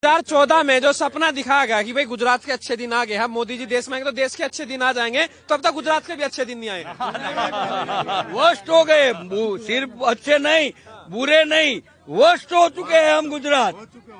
2014 में जो सपना दिखाया गया कि भाई गुजरात के अच्छे दिन आ गए हैं, मोदी जी देश में आएंगे तो देश के अच्छे दिन आ जाएंगे, तो अब तक गुजरात के भी अच्छे दिन नहीं आए। वर्स्ट हो गए, सिर्फ अच्छे नहीं बुरे नहीं, वर्स्ट हो चुके हैं हम गुजरात।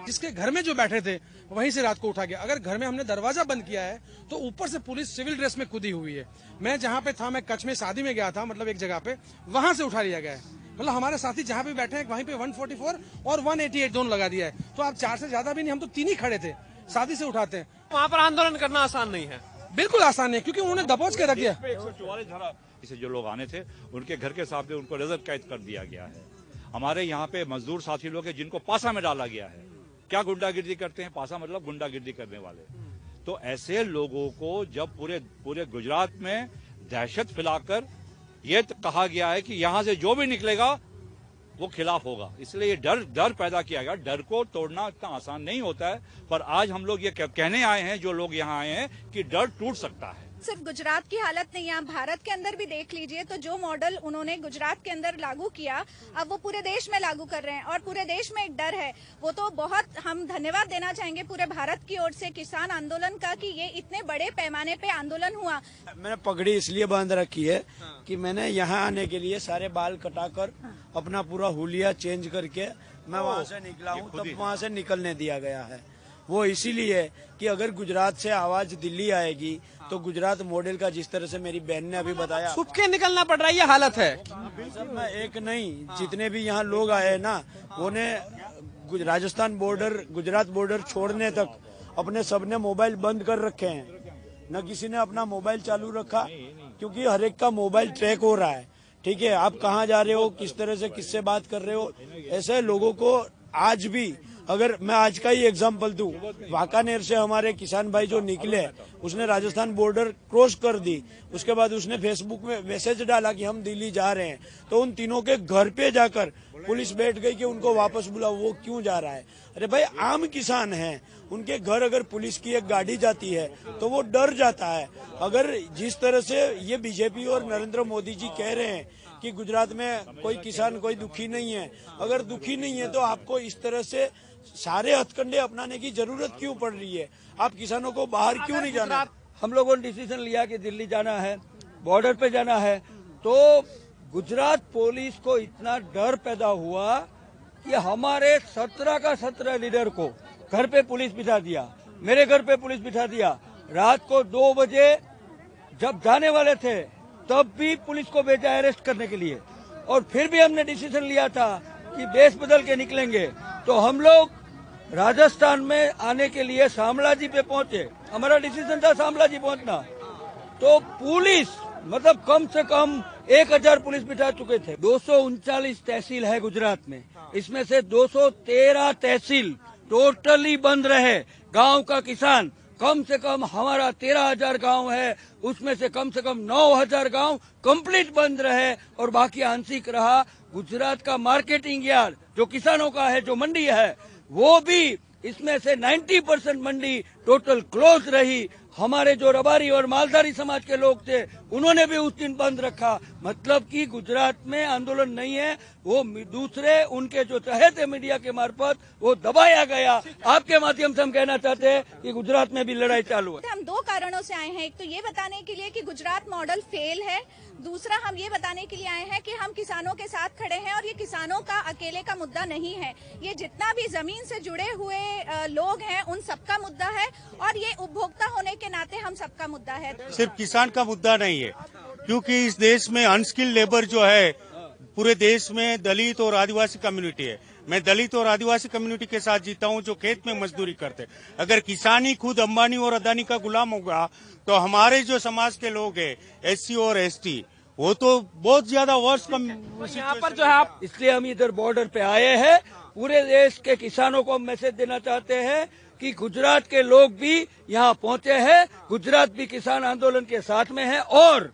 जिसके घर में जो बैठे थे वहीं से रात को उठा गया। अगर घर में हमने दरवाजा बंद किया है तो ऊपर से पुलिस सिविल ड्रेस में कूदी हुई है। मैं जहाँ पे था, मैं कच्छ में शादी में गया था, मतलब एक जगह पे, वहां से उठा लिया गया है। मतलब हमारे साथी जहाँ पे बैठे हैं वहीं पे 144 और 188 जोन लगा दिया है। तो आप 4 से ज्यादा भी नहीं, हम तो 3 ही खड़े थे, शादी से उठाते हैं। वहाँ पर आंदोलन करना आसान नहीं है। बिल्कुल आसान है, क्योंकि उन्होंने दबोच के रख दिया। 144 धारा इसे जो लोग आने थे उनके घर के सामने उनको नजर कैद कर दिया गया है। हमारे यहाँ पे मजदूर साथी लोग हैं जिनको पासा में डाला गया है। क्या गुंडागिर्दी करते हैं? पासा मतलब गुंडागिर्दी करने वाले। तो ऐसे लोगों को जब पूरे गुजरात में दहशत फैलाकर ये कहा गया है कि यहाँ से जो भी निकलेगा वो खिलाफ होगा, इसलिए ये डर पैदा किया गया। डर को तोड़ना इतना आसान नहीं होता है, पर आज हम लोग ये कहने आए हैं, जो लोग यहाँ आए हैं, कि डर टूट सकता है। सिर्फ गुजरात की हालत नहीं है, आप भारत के अंदर भी देख लीजिए तो जो मॉडल उन्होंने गुजरात के अंदर लागू किया अब वो पूरे देश में लागू कर रहे हैं और पूरे देश में एक डर है। वो तो बहुत हम धन्यवाद देना चाहेंगे पूरे भारत की ओर से किसान आंदोलन का कि ये इतने बड़े पैमाने पे आंदोलन हुआ। मैंने पगड़ी इसलिए बांध रखी है कि मैंने यहाँ आने के लिए सारे बाल कटाकर अपना पूरा हुलिया चेंज करके मैं वहाँ से निकला हूँ, तब वहाँ से निकलने दिया गया है। वो इसीलिए कि अगर गुजरात से आवाज दिल्ली आएगी तो गुजरात मॉडल का, जिस तरह से मेरी बहन ने अभी बताया, छुप के निकलना पड़ रहा है, ये हालत है। सब मैं एक नहीं, जितने भी यहाँ लोग आए हैं ना, उन्हें राजस्थान बॉर्डर गुजरात बॉर्डर छोड़ने तक अपने सबने मोबाइल बंद कर रखे हैं। न किसी ने अपना मोबाइल चालू रखा, क्योंकि हर एक का मोबाइल ट्रैक हो रहा है। ठीक है, आप कहाँ जा रहे हो, किस तरह से किससे बात कर रहे हो, ऐसे लोगों को आज भी, अगर मैं आज का ही एग्जांपल दूं, वाकानेर से हमारे किसान भाई जो निकले, उसने राजस्थान बॉर्डर क्रॉस कर दी, उसके बाद उसने फेसबुक में मैसेज डाला कि हम दिल्ली जा रहे हैं, तो उन तीनों के घर पे जाकर पुलिस बैठ गई कि उनको वापस बुलाओ। वो क्यों जा रहा है? अरे भाई, आम किसान हैं, उनके घर अगर पुलिस की एक गाड़ी जाती है तो वो डर जाता है। अगर जिस तरह से ये बीजेपी और नरेंद्र मोदी जी कह रहे हैं कि गुजरात में कोई किसान कोई दुखी नहीं है, अगर दुखी नहीं है तो आपको इस तरह से सारे हथकंडे अपनाने की जरूरत क्यों पड़ रही है? आप किसानों को बाहर क्यों नहीं जाना? हम लोगों ने डिसीजन लिया कि दिल्ली जाना है, बॉर्डर पे जाना है, तो गुजरात पुलिस को इतना डर पैदा हुआ कि हमारे 17 का 17 लीडर को घर पे पुलिस बिठा दिया, मेरे घर पे पुलिस बिठा दिया। रात को 2 बजे जब जाने वाले थे तब भी पुलिस को भेजा अरेस्ट करने के लिए, और फिर भी हमने डिसीजन लिया था कि बेस बदल के निकलेंगे। तो हम लोग राजस्थान में आने के लिए शामलाजी पे पहुंचे, हमारा डिसीजन था शामलाजी पहुंचना। तो पुलिस मतलब कम से कम 1000 पुलिस बिठा चुके थे। 239 तहसील है गुजरात में, इसमें से 213 तहसील टोटली बंद रहे। गांव का किसान कम से कम, हमारा 13,000 गांव है, उसमें से कम 9,000 गांव कंप्लीट बंद रहे और बाकी आंशिक रहा। गुजरात का मार्केटिंग यार्ड जो किसानों का है, जो मंडी है, वो भी, इसमें से 90% मंडी टोटल क्लोज रही। हमारे जो रबारी और मालधारी समाज के लोग थे उन्होंने भी उस दिन बंद रखा। मतलब कि गुजरात में आंदोलन नहीं है, वो दूसरे उनके जो चहेते मीडिया के मार्फत वो दबाया गया। आपके माध्यम से हम कहना चाहते हैं कि गुजरात में भी लड़ाई चालू है। हम 2 कारणों से आए हैं। एक तो ये बताने के लिए कि गुजरात मॉडल फेल है, दूसरा हम ये बताने के लिए आए हैं कि हम किसानों के साथ खड़े हैं और ये किसानों का अकेले का मुद्दा नहीं है, ये जितना भी जमीन से जुड़े हुए लोग हैं उन सबका मुद्दा है और ये उपभोक्ता होने के नाते हम सबका मुद्दा है। सिर्फ किसान का मुद्दा नहीं है, क्योंकि इस देश में अनस्किल्ड लेबर जो है, पूरे देश में दलित और आदिवासी कम्युनिटी है। मैं दलित और आदिवासी कम्युनिटी के साथ जीता हूं, जो खेत में मजदूरी करते। अगर किसान ही खुद अंबानी और अदानी का गुलाम होगा तो हमारे जो समाज के लोग हैं, SC और ST, वो तो बहुत ज्यादा वर्ष कम। यहाँ पर जो है आप, इसलिए हम इधर बॉर्डर पे आए हैं। पूरे देश के किसानों को हम मैसेज देना चाहते हैं कि गुजरात के लोग भी यहाँ पहुंचे हैं, गुजरात भी किसान आंदोलन के साथ में है और